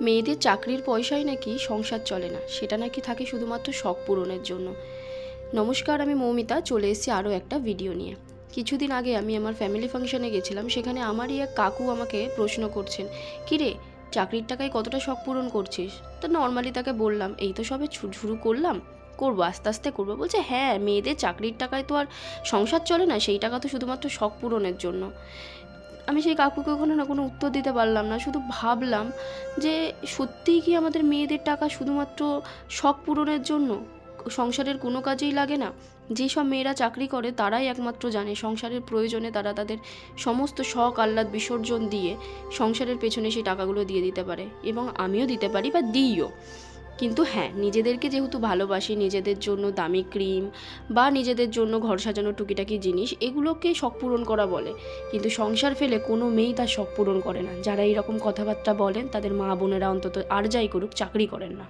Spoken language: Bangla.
মেয়েদের চাকরির পয়সায় নাকি সংসার চলে না, সেটা নাকি থাকে শুধুমাত্র শখ পূরণের জন্য। নমস্কার, আমি মৌমিতা চলে এসেছি আরও একটা ভিডিও নিয়ে। কিছুদিন আগে আমি আমার ফ্যামিলি ফাংশনে গেছিলাম, সেখানে আমারই এক কাকু আমাকে প্রশ্ন করছেন, কিরে চাকরির টাকায় কতটা শখ পূরণ করছিস? তো নর্মালি তাকে বললাম, এই তো সবে শুরু করলাম, করবো আস্তে আস্তে করবো। বলছে হ্যাঁ, মেয়েদের চাকরির টাকায় তো আর সংসার চলে না, সেই টাকা তো শুধুমাত্র শখ পূরণের জন্য। আমি সেই কাকুকে ওখানে না কোনো উত্তর দিতে পারলাম না, শুধু ভাবলাম যে সত্যিই কি আমাদের মেয়েদের টাকা শুধুমাত্র শখ পূরণের জন্য? সংসারের কোনো কাজেই লাগে না? যেসব মেয়েরা চাকরি করে তারাই একমাত্র জানে সংসারের প্রয়োজনে তারা তাদের সমস্ত শখ আহ্লাদ বিসর্জন দিয়ে সংসারের পেছনে সেই টাকাগুলো দিয়ে দিতে পারে, এবং আমিও দিতে পারি বা দিইও। কিন্তু হ্যাঁ, নিজেদেরকে যেহেতু ভালোবাসি, নিজেদের জন্য দামি ক্রিম বা নিজেদের জন্য ঘর সাজানোর টুকিটাকি জিনিস, এগুলোকে শখ পূরণ করা বলে। কিন্তু সংসার ফেলে কোনো মেয়েই তার শখ পূরণ করে না। যারা এইরকম কথাবার্তা বলেন তাদের মা বোনেরা অন্তত আর যাই করুক চাকরি করেন না।